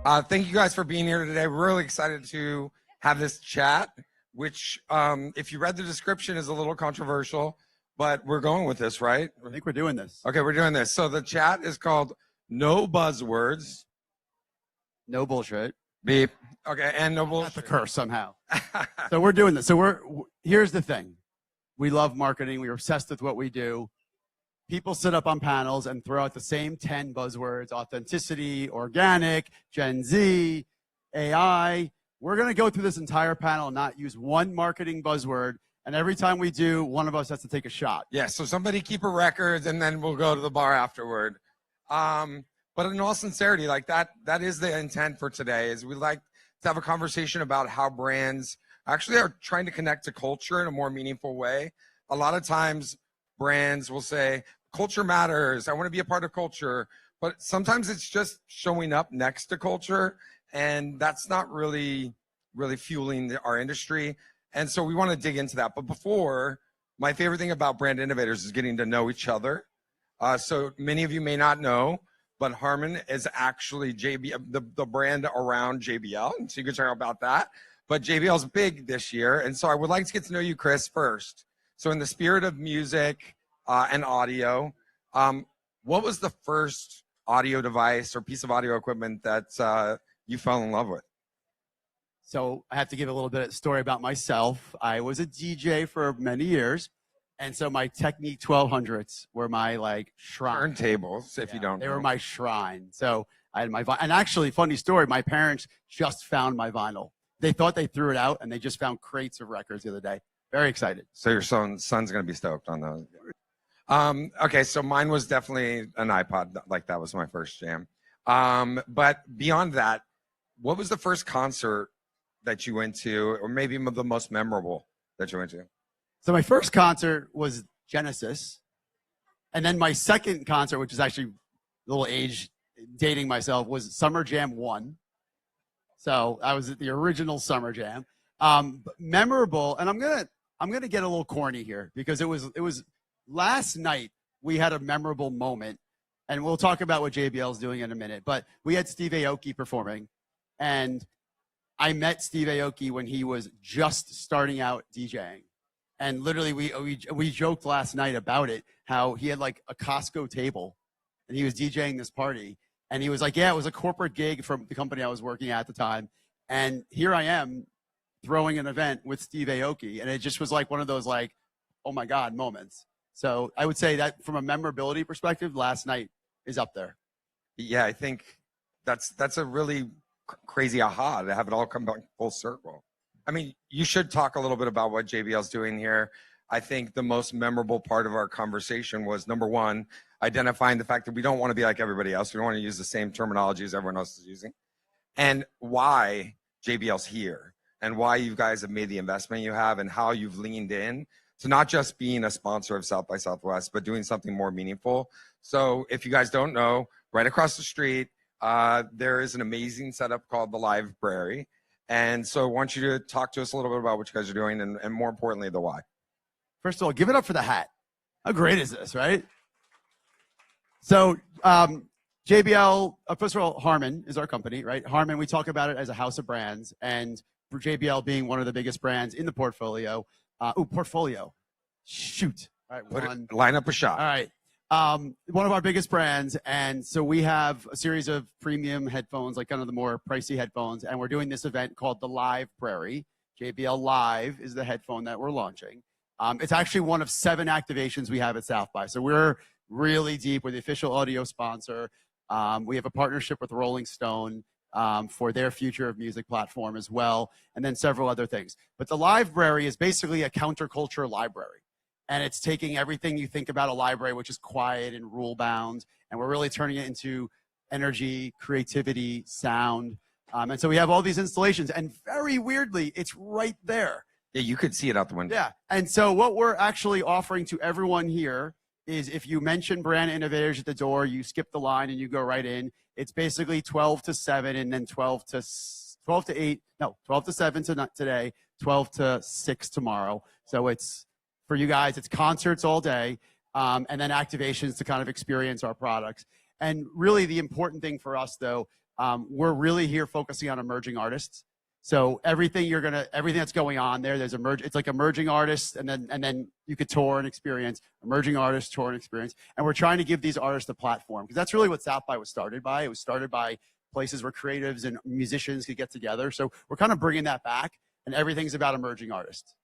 Thank you guys for being here today. We're really excited to have this chat, which, if you read the description, is a little controversial, but we're going with this, right? I think we're doing this. Okay, we're doing this. So the chat is called No Buzzwords. No bullshit. Beep. Okay, and no bullshit. That's the curse somehow. So we're doing this. So here's the thing. We love marketing. We're obsessed with what we do. People sit up on panels and throw out the same 10 buzzwords: authenticity, organic, Gen Z, AI. We're going to go through this entire panel and not use one marketing buzzword. And every time we do, one of us has to take a shot. Yeah, so somebody keep a record, and then we'll go to the bar afterward. But in all sincerity, like that is the intent for today, is we like to have a conversation about how brands actually are trying to connect to culture in a more meaningful way. A lot of times brands will say, culture matters, I want to be a part of culture. But sometimes it's just showing up next to culture, and that's not really fueling our industry. And so we want to dig into that. But before, my favorite thing about Brand Innovators is getting to know each other. So many of you may not know, but Harman is actually the brand around JBL. And so you can talk about that. But JBL is big this year. And so I would like to get to know you, Chris, first. So in the spirit of music and audio, what was the first audio device or piece of audio equipment that you fell in love with? So I have to give a little bit of story about myself. I was a DJ for many years. And so my Technique 1200s were my shrine. Turntables, if you don't know. They were my shrine. So I had my vinyl. And actually, funny story, my parents just found my vinyl. They thought they threw it out, and they just found crates of records the other day. Very excited. So your son's going to be stoked on those. Okay, so mine was definitely an iPod. Like, that was my first jam. But beyond that, what was the first concert that you went to, or maybe the most memorable that you went to? So my first concert was Genesis. And then my second concert, which is actually a little age dating myself, was Summer Jam 1. So I was at the original Summer Jam. Memorable, and I'm gonna get a little corny here, because it was last night we had a memorable moment, and we'll talk about what JBL is doing in a minute. But we had Steve Aoki performing, and I met Steve Aoki when he was just starting out DJing. And literally, we joked last night about it, how he had like a Costco table, and he was DJing this party. And he was like, yeah, it was a corporate gig from the company I was working at the time. And here I am throwing an event with Steve Aoki. And it just was like one of those oh my God moments. So I would say that from a memorability perspective, last night is up there. Yeah, I think that's a really crazy aha to have it all come back full circle. I mean, you should talk a little bit about what JBL is doing here. I think the most memorable part of our conversation was, number one, identifying the fact that we don't want to be like everybody else. We don't want to use the same terminology as everyone else is using. And why JBL's here, and why you guys have made the investment you have, and how you've leaned in to not just being a sponsor of South by Southwest, but doing something more meaningful. So if you guys don't know, right across the street, there is an amazing setup called the Library. And so I want you to talk to us a little bit about what you guys are doing, and more importantly, the why. First of all, give it up for the hat. How great is this, right? So JBL, first of all, Harman is our company, right? Harman, we talk about it as a house of brands, and for JBL being one of the biggest brands in the portfolio. Portfolio. Shoot. All right, line up a shot. All right. One of our biggest brands, and so we have a series of premium headphones, like kind of the more pricey headphones, and we're doing this event called the Library. JBL Live is the headphone that we're launching. It's actually one of 7 activations we have at South by, so we're really deep. We're the official audio sponsor. We have a partnership with Rolling Stone for their Future of Music platform as well, and then several other things. But the Library is basically a counterculture library. And it's taking everything you think about a library, which is quiet and rule-bound, and we're really turning it into energy, creativity, sound. And so we have all these installations, and very weirdly, it's right there. Yeah, you could see it out the window. Yeah, and so what we're actually offering to everyone here is, if you mention Brand Innovators at the door, you skip the line and you go right in. It's basically 12 to 7, and then 12 to 7 today, 12 to 6 tomorrow. So it's, for you guys, it's concerts all day, and then activations to kind of experience our products. And really the important thing for us, though, We're really here focusing on emerging artists. So everything that's going on there, it's like emerging artists, and then you could tour and experience, emerging artists, tour and experience. And we're trying to give these artists a platform, because that's really what South by was started by. It was started by places where creatives and musicians could get together. So we're kind of bringing that back, and everything's about emerging artists.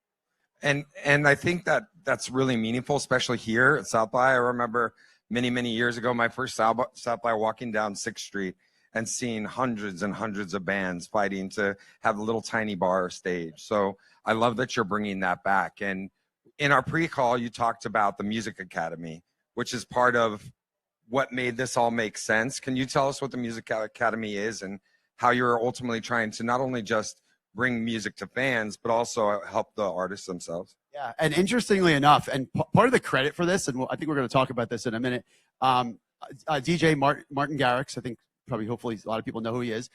And I think that's really meaningful, especially here at South by. I remember many years ago, my first South by, walking down 6th Street and seeing hundreds and hundreds of bands fighting to have a little tiny bar stage. So I love that you're bringing that back. And in our pre-call, you talked about the Music Academy, which is part of what made this all make sense. Can you tell us what the Music Academy is and how you're ultimately trying to not only just bring music to fans, but also help the artists themselves? Yeah, and interestingly enough, and part of the credit for this, and I think we're going to talk about this in a minute, DJ Martin Garrix, I think hopefully a lot of people know who he is,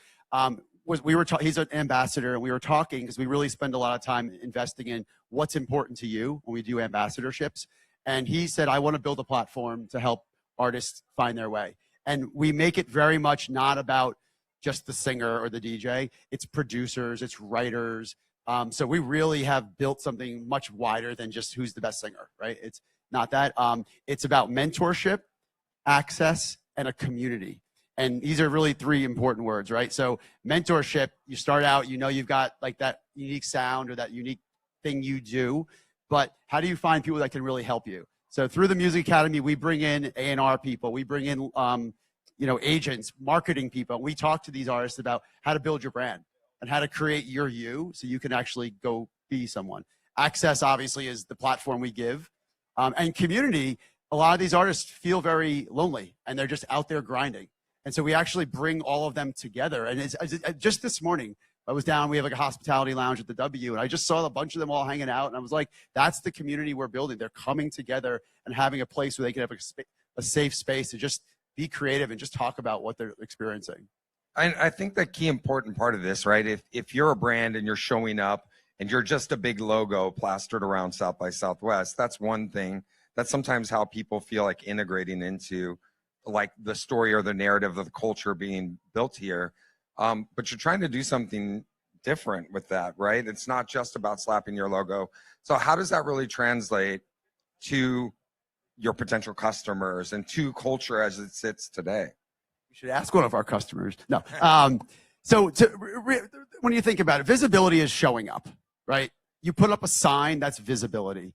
he's an ambassador, and we were talking because we really spend a lot of time investing in what's important to you when we do ambassadorships. And he said, I want to build a platform to help artists find their way. And we make it very much not about just the singer or the DJ. It's producers, it's writers. So we really have built something much wider than just who's the best singer, right? It's not that. It's about mentorship, access, and a community. And these are really 3 important words, right? So mentorship, you start out, you've got like that unique sound or that unique thing you do, but how do you find people that can really help you? So through the Music Academy, we bring in A&R people, we bring in, agents, marketing people. We talk to these artists about how to build your brand and how to create your you so you can actually go be someone. Access, obviously, is the platform we give. And community, a lot of these artists feel very lonely and they're just out there grinding. And so we actually bring all of them together. And just this morning, I was down, we have like a hospitality lounge at the W, and I just saw a bunch of them all hanging out. And I was like, that's the community we're building. They're coming together and having a place where they can have a safe space to just be creative and just talk about what they're experiencing. I think the key important part of this, right? If you're a brand and you're showing up and you're just a big logo plastered around South by Southwest, that's one thing. That's sometimes how people feel like integrating into like the story or the narrative of the culture being built here. But you're trying to do something different with that, right? It's not just about slapping your logo. So how does that really translate to your potential customers and to culture as it sits today? We should ask one of our customers. No. When you think about it, visibility is showing up, right? You put up a sign, that's visibility.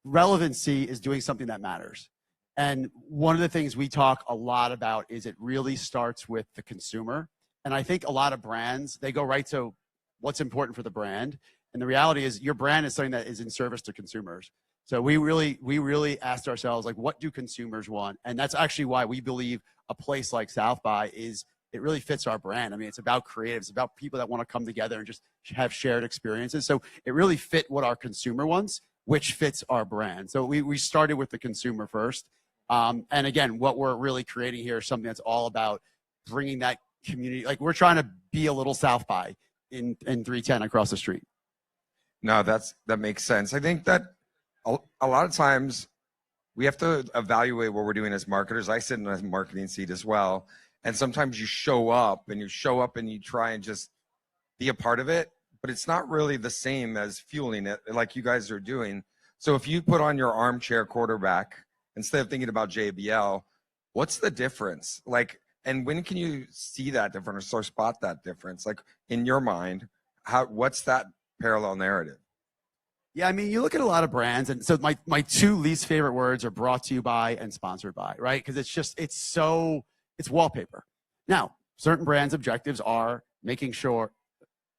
Relevancy is doing something that matters. And one of the things we talk a lot about is it really starts with the consumer. And I think a lot of brands, they go right to what's important for the brand. And the reality is your brand is something that is in service to consumers. So we really asked ourselves, like, what do consumers want? And that's actually why we believe a place like South by it really fits our brand. I mean, it's about creatives, it's about people that want to come together and just have shared experiences. So it really fit what our consumer wants, which fits our brand. So we started with the consumer first. And again, what we're really creating here is something that's all about bringing that community. Like, we're trying to be a little South by in 310 across the street. No, that makes sense. I think that a lot of times we have to evaluate what we're doing as marketers. I sit in a marketing seat as well. And sometimes you show up and you try and just be a part of it, but it's not really the same as fueling it like you guys are doing. So if you put on your armchair quarterback, instead of thinking about JBL, what's the difference? Like, and when can you see that difference or spot that difference? Like, in your mind, what's that parallel narrative? Yeah, I mean, you look at a lot of brands, and so my 2 least favorite words are brought to you by and sponsored by, right? Because it's wallpaper. Now, certain brands' objectives are making sure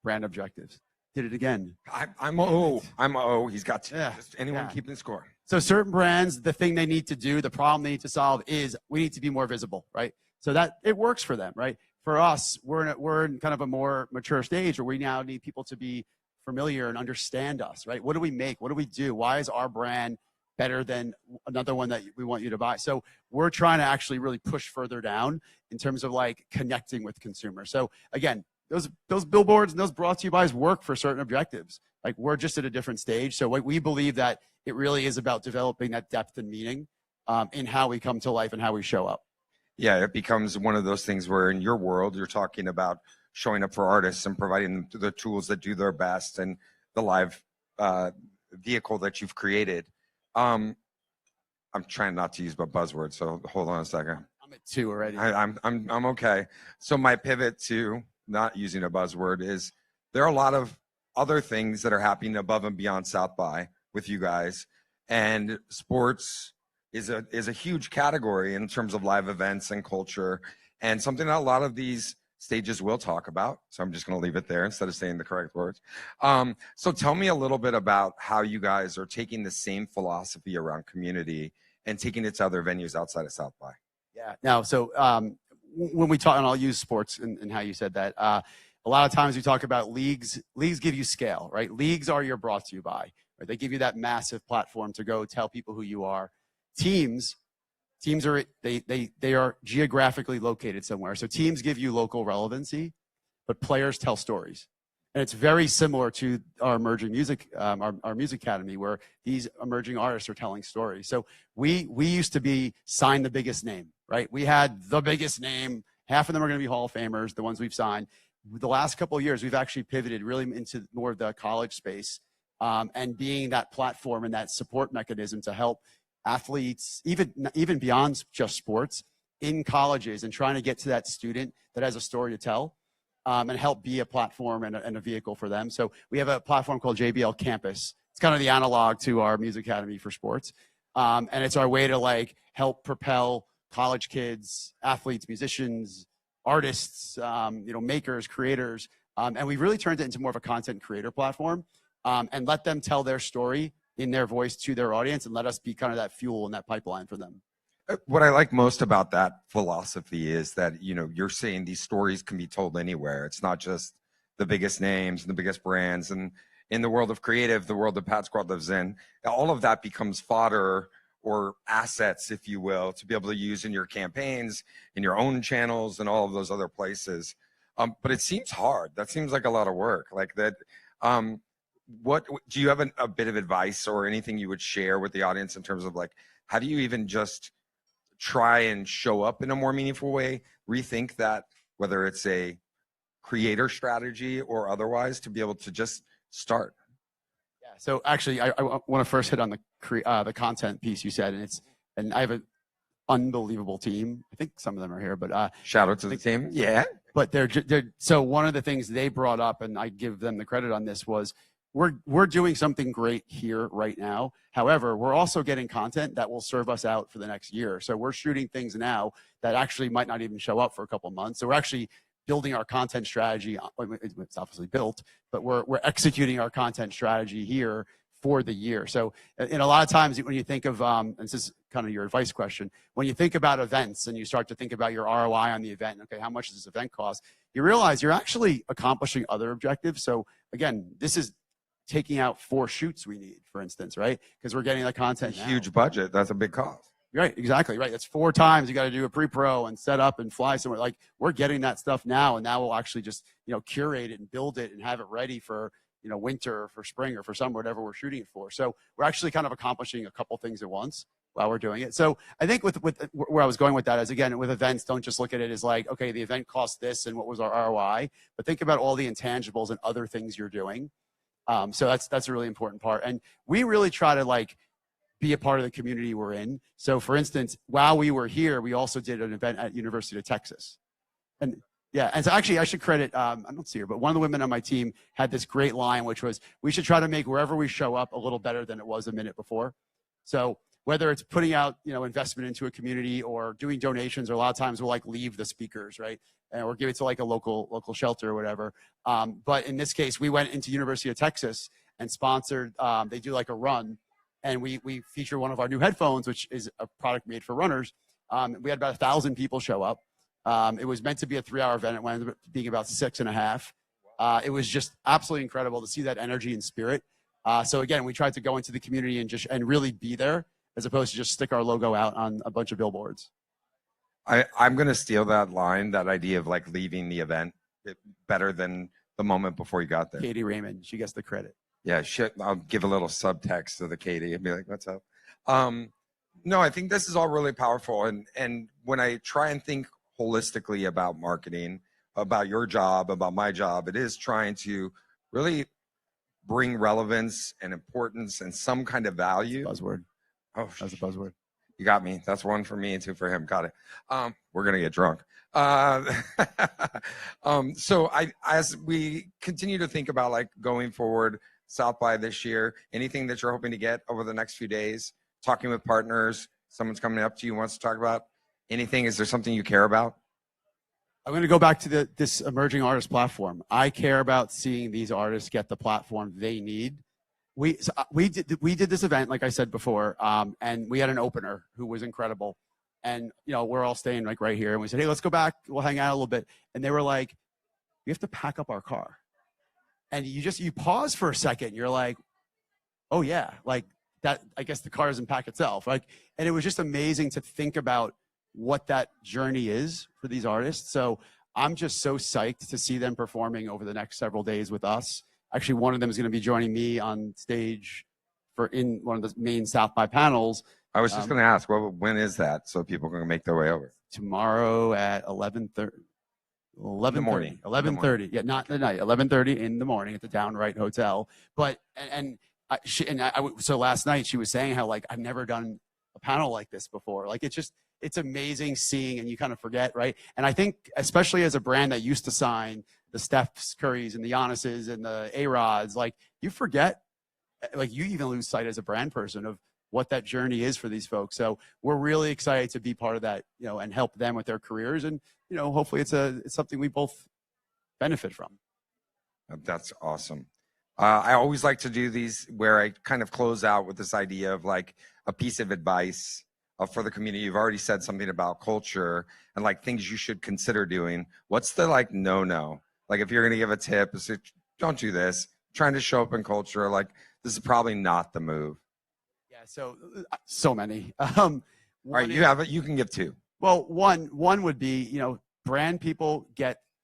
brand objectives. Did it again. I'm a O. He's got to. Yeah. Just anyone keeping score. So certain brands, the thing they need to do, the problem they need to solve is we need to be more visible, right? So that it works for them, right? For us, we're in kind of a more mature stage where we now need people to be familiar and understand us, right? What do we make? What do we do? Why is our brand better than another one that we want you to buy? So we're trying to actually really push further down in terms of like connecting with consumers. So again, those billboards and those brought to you bys work for certain objectives. Like, we're just at a different stage. So we believe that it really is about developing that depth and meaning in how we come to life and how we show up. Yeah, it becomes one of those things where in your world, you're talking about showing up for artists and providing them the tools that do their best and the live vehicle that you've created. I'm trying not to use my buzzword, so hold on a second. I'm at 2 already. I'm okay. So my pivot to not using a buzzword is there are a lot of other things that are happening above and beyond South by with you guys, and sports is a huge category in terms of live events and culture, and something that a lot of these stages will talk about. So I'm just going to leave it there instead of saying the correct words. So tell me a little bit about how you guys are taking the same philosophy around community and taking it to other venues outside of South by. Yeah. Now, so when we talk, and I'll use sports and how you said that, a lot of times we talk about leagues. Leagues give you scale, right? Leagues are your brought to you by, right? They give you that massive platform to go tell people who you are. Teams are they are geographically located somewhere. So teams give you local relevancy, but players tell stories. And it's very similar to our emerging music, our music academy, where these emerging artists are telling stories. So we used to be sign the biggest name, right? We had the biggest name. Half of them are going to be Hall of Famers, the ones we've signed. The last couple of years, we've actually pivoted really into more of the college space, and being that platform and that support mechanism to help athletes, even beyond just sports, in colleges, and trying to get to that student that has a story to tell. And help be a platform and a vehicle for them. So we have a platform called JBL Campus. It's kind of the analog to our Music Academy for sports. And it's our way to like help propel college kids, athletes, musicians, artists, makers, creators. And we've really turned it into more of a content creator platform, and let them tell their story in their voice to their audience, and let us be kind of that fuel and that pipeline for them. What I like most about that philosophy is that, you're saying these stories can be told anywhere. It's not just the biggest names and the biggest brands. And in the world of creative, the world that PadSquad lives in, all of that becomes fodder or assets, if you will, to be able to use in your campaigns, in your own channels, and all of those other places. But it seems hard. That seems like a lot of work. Like that. What do you have a bit of advice or anything you would share with the audience in terms of like, how do you even just try and show up in a more meaningful way, rethink that, whether it's a creator strategy or otherwise, to be able to just start? Yeah. So actually, I want to first hit on the content piece you said, and I have an unbelievable team. I think some of them are here, but shout out to the team. Yeah. But they're so one of the things they brought up, and I give them the credit on this, was we're doing something great here right now. However, we're also getting content that will serve us out for the next year. So we're shooting things now that actually might not even show up for a couple of months. So we're actually building our content strategy. It's obviously built, but we're executing our content strategy here for the year. So, and a lot of times when you think of, and this is kind of your advice question, when you think about events and you start to think about your ROI on the event, okay, how much does this event cost? You realize you're actually accomplishing other objectives. So again, this is taking out 4 shoots we need, for instance, right? Because we're getting the content now. Huge budget. That's a big cost. Right, exactly, right. That's 4 times you got to do a pre-pro and set up and fly somewhere. Like, we're getting that stuff now, and now we'll actually just, curate it and build it and have it ready for, winter or for spring or for summer, whatever we're shooting it for. So we're actually kind of accomplishing a couple things at once while we're doing it. So I think with where I was going with that is, again, with events, don't just look at it as like, okay, the event cost this and what was our ROI, but think about all the intangibles and other things you're doing. So that's a really important part. And we really try to be a part of the community we're in. So for instance, while we were here, we also did an event at University of Texas. And yeah, and so actually I should credit, I don't see her, but one of the women on my team had this great line, which was, we should try to make wherever we show up a little better than it was a minute before. So whether it's putting out, investment into a community or doing donations, or a lot of times we'll leave the speakers, right? Or give it to a local shelter or whatever. But in this case, we went into University of Texas and sponsored, they do a run, and we feature one of our new headphones, which is a product made for runners. We had about 1,000 people show up. It was meant to be a 3-hour event. It wound up being about 6.5. It was just absolutely incredible to see that energy and spirit. So again, we tried to go into the community and really be there, as opposed to just stick our logo out on a bunch of billboards. I'm going to steal that line, that idea of leaving the event better than the moment before you got there. Katie Raymond, she gets the credit. Yeah, I'll give a little subtext to the Katie and be like, what's up? No, I think this is all really powerful. And when I try and think holistically about marketing, about your job, about my job, it is trying to really bring relevance and importance and some kind of value. Buzzword. Oh, That's a buzzword. you got me. That's one for me and two for him. Got it. We're gonna get drunk. So as we continue to think about like going forward, South by this year, anything that you're hoping to get over the next few days, talking with partners, someone's coming up to you, wants to talk about anything. Is there something you care about? I'm going to go back to this emerging artist platform. I care about seeing these artists get the platform they need. We did this event, like I said before, and we had an opener who was incredible. And, you know, we're all staying like right here. And we said, hey, let's go back. We'll hang out a little bit. And they were like, we have to pack up our car. And you pause for a second. You're like, oh, yeah, like that. I guess the car doesn't pack itself. Like, and it was just amazing to think about what that journey is for these artists. So I'm just so psyched to see them performing over the next several days with us. Actually, one of them is going to be joining me on stage in one of the main South by panels. I was just going to ask, well, when is that so people can make their way over? Tomorrow at 11:30. 11:30. Yeah, not the night. 11:30 in the morning at the Downright Hotel. But so last night she was saying how like I've never done a panel like this before. Like it's amazing seeing, and you kind of forget, right? And I think especially as a brand that used to sign the Steph's Currys and the Giannis's and the A-Rods, like you forget, like you even lose sight as a brand person of what that journey is for these folks. So we're really excited to be part of that, you know, and help them with their careers. And, you know, hopefully it's something we both benefit from. That's awesome. I always like to do these where I kind of close out with this idea of like a piece of advice for the community. You've already said something about culture and like things you should consider doing. What's the like no? Like if you're going to give a tip, is it, don't do this. Trying to show up in culture, like this is probably not the move. Yeah, so many. All right, you have it. You can give two. Well, one would be, you know, brand people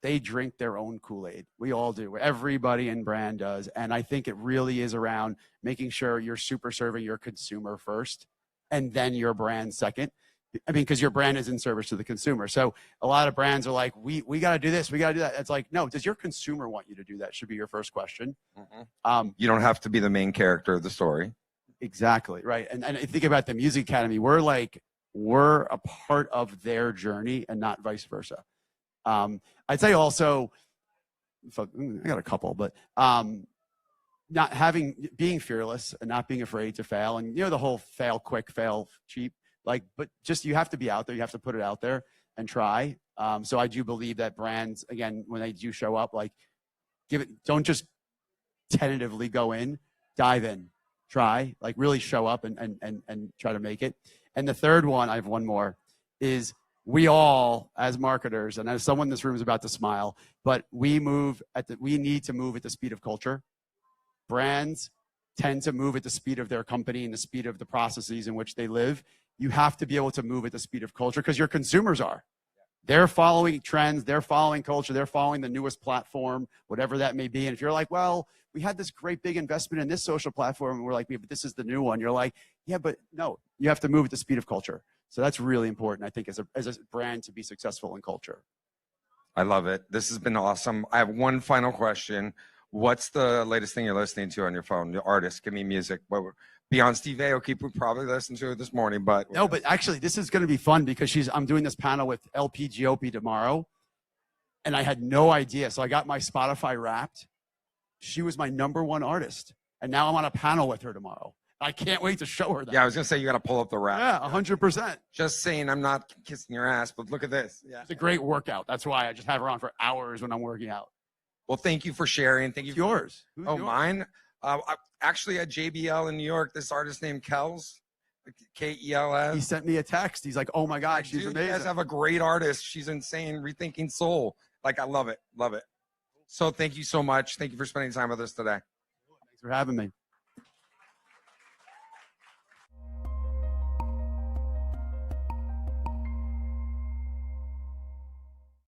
they drink their own Kool-Aid. We all do. Everybody in brand does. And I think it really is around making sure you're super serving your consumer first and then your brand second. I mean, because your brand is in service to the consumer. So a lot of brands are like, we got to do this, we got to do that. It's like, no, does your consumer want you to do that? Should be your first question. Mm-hmm. You don't have to be the main character of the story. Exactly, right. And I think about the Music Academy. We're a part of their journey and not vice versa. I'd say also, I got a couple, but being fearless and not being afraid to fail. And, you know, the whole fail quick, fail cheap. Like, but just you have to be out there. You have to put it out there and try. So I do believe that brands, again, when they do show up, like don't just tentatively go in, dive in, try, like really show up and try to make it. And the third one, I have one more, is we all, as marketers, and as someone in this room is about to smile, but we need to move at the speed of culture. Brands tend to move at the speed of their company and the speed of the processes in which they live. You have to be able to move at the speed of culture because your consumers are. They're following trends, they're following culture, they're following the newest platform, whatever that may be. And if you're like, well, we had this great big investment in this social platform, and we're like, yeah, but this is the new one. You're like, yeah, but no, you have to move at the speed of culture. So that's really important, I think, as a brand to be successful in culture. I love it. This has been awesome. I have one final question. What's the latest thing you're listening to on your phone? The artist, give me music. Beyond Steve Aoki, we probably listened to it this morning, but no. But actually, this is going to be fun because I'm doing this panel with LPGOP tomorrow, and I had no idea. So I got my Spotify Wrapped. She was my #1 artist, and now I'm on a panel with her tomorrow. I can't wait to show her that. Yeah, I was gonna say you got to pull up the Wrap. Yeah, 100%. Just saying, I'm not kissing your ass, but look at this. Yeah, it's a great workout. That's why I just have her on for hours when I'm working out. Well, thank you for sharing. Thank you. Yours. Who's yours? Mine. Actually, at JBL in New York, this artist named Kels, Kels. He sent me a text. He's like, "Oh my God, she's amazing." You guys have a great artist. She's insane. Rethinking Soul. Like, I love it. Love it. So thank you so much. Thank you for spending time with us today. Thanks for having me.